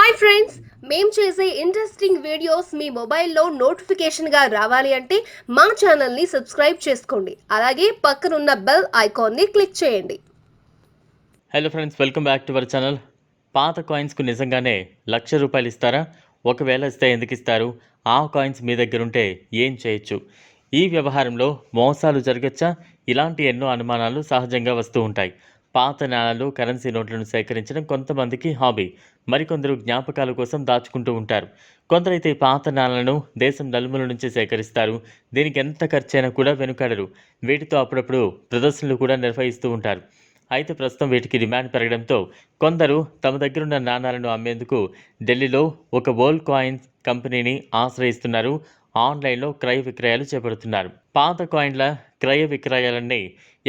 Hi friends, మేము చేసే interesting videos మీ మొబైల్లో నోటిఫికేషన్గా రావాలి అంటే మా ఛానల్ని సబ్స్క్రైబ్ చేసుకోండి. అలాగే పక్కనున్న బెల్ ఐకాన్ని క్లిక్ చేయండి. Hello friends, welcome back to our channel. పాత కాయిన్స్కు నిజంగానే ₹1,00,000 ఇస్తారా? ఒకవేళ ఇస్తే ఎందుకు ఇస్తారు? ఆ కాయిన్స్ మీ దగ్గర ఉంటే ఏం చేయొచ్చు? ఈ వ్యవహారంలో మోసాలు జరగచ్చా? ఇలాంటి ఎన్నో అనుమానాలు సహజంగా వస్తూ ఉంటాయి. పాత నాణాలు, కరెన్సీ నోట్లను సేకరించడం కొంతమందికి హాబీ. మరికొందరు జ్ఞాపకాల కోసం దాచుకుంటూ ఉంటారు. కొందరైతే పాత నాణాలను దేశం నలుమూల నుంచి సేకరిస్తారు. దీనికి ఎంత ఖర్చైనా కూడా వెనుకాడరు. వీటితో అప్పుడప్పుడు ప్రదర్శనలు కూడా నిర్వహిస్తూ ఉంటారు. అయితే ప్రస్తుతం వీటికి డిమాండ్ పెరగడంతో కొందరు తమ దగ్గరున్న నాణాలను అమ్మేందుకు ఢిల్లీలో ఒక వరల్డ్ కాయిన్స్ కంపెనీని ఆశ్రయిస్తున్నారు. ఆన్లైన్లో క్రయ విక్రయాలు చేపడుతున్నారు. పాత కాయిన్ల క్రయ విక్రయాలన్నీ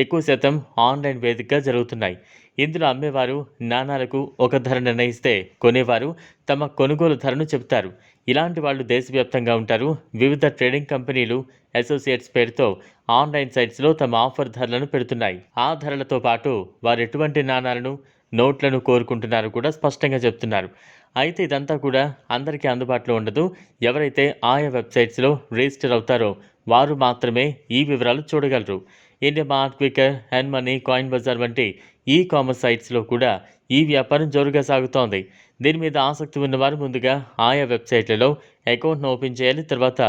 ఎక్కువ శాతం ఆన్లైన్ వేదికగా జరుగుతున్నాయి. ఇందులో అమ్మేవారు నాణాలకు ఒక ధర నిర్ణయిస్తే కొనేవారు తమ కొనుగోలు ధరను చెబుతారు. ఇలాంటి వాళ్ళు దేశవ్యాప్తంగా ఉంటారు. వివిధ ట్రేడింగ్ కంపెనీలు, అసోసియేట్స్ పేరుతో ఆన్లైన్ సైట్స్లో తమ ఆఫర్ ధరలను పెడుతున్నాయి. ఆ ధరలతో పాటు వారు ఎటువంటి నాణాలను, నోట్లను కోరుకుంటున్నారు కూడా స్పష్టంగా చెప్తున్నారు. అయితే ఇదంతా కూడా అందరికీ అందుబాటులో ఉండదు. ఎవరైతే ఆయా వెబ్సైట్స్లో రిజిస్టర్ అవుతారో వారు మాత్రమే ఈ వివరాలు చూడగలరు. India Mart, Quikr, and money, coin bazaar వంటి ఈ కామర్స్ సైట్స్లో కూడా ఈ వ్యాపారం జోరుగా సాగుతోంది. దీని మీద ఆసక్తి ఉన్నవారు ముందుగా ఆయా వెబ్సైట్లలో అకౌంట్ను ఓపెన్ చేయాలి. తర్వాత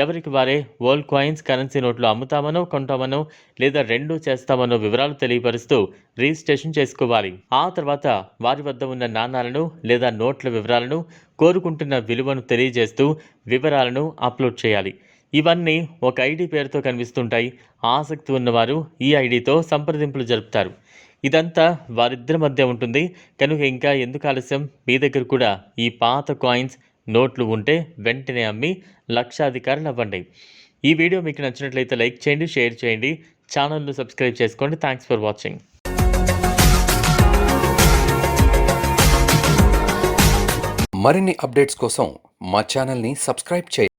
ఎవరికి వారే వరల్డ్ కాయిన్స్, కరెన్సీ నోట్లు అమ్ముతామనో, కొంటామనో లేదా రెండూ చేస్తామనో వివరాలు తెలియపరుస్తూ రిజిస్ట్రేషన్ చేసుకోవాలి. ఆ తర్వాత వారి వద్ద ఉన్న నాణాలను లేదా నోట్ల వివరాలను, కోరుకుంటున్న విలువను తెలియజేస్తూ వివరాలను అప్లోడ్ చేయాలి. ఇవన్నీ ఒక ఐడి పేరుతో కనిపిస్తుంటాయి. ఆసక్తి ఉన్నవారు ఈ ఐడితో సంప్రదింపులు జరుపుతారు. ఇదంతా వారిద్దరి మధ్య ఉంటుంది. కనుక ఇంకా ఎందుకు ఆలస్యం? మీ దగ్గర కూడా ఈ పాత కాయిన్స్, నోట్లు ఉంటే వెంటనే అమ్మి లక్షాధికారులు అవ్వండి. ఈ వీడియో మీకు నచ్చినట్లయితే లైక్ చేయండి, షేర్ చేయండి, ఛానల్ను సబ్స్క్రైబ్ చేసుకోండి. Thanks for watching. మరిన్ని అప్డేట్స్ కోసం మా ఛానల్ని సబ్స్క్రైబ్ చేయండి.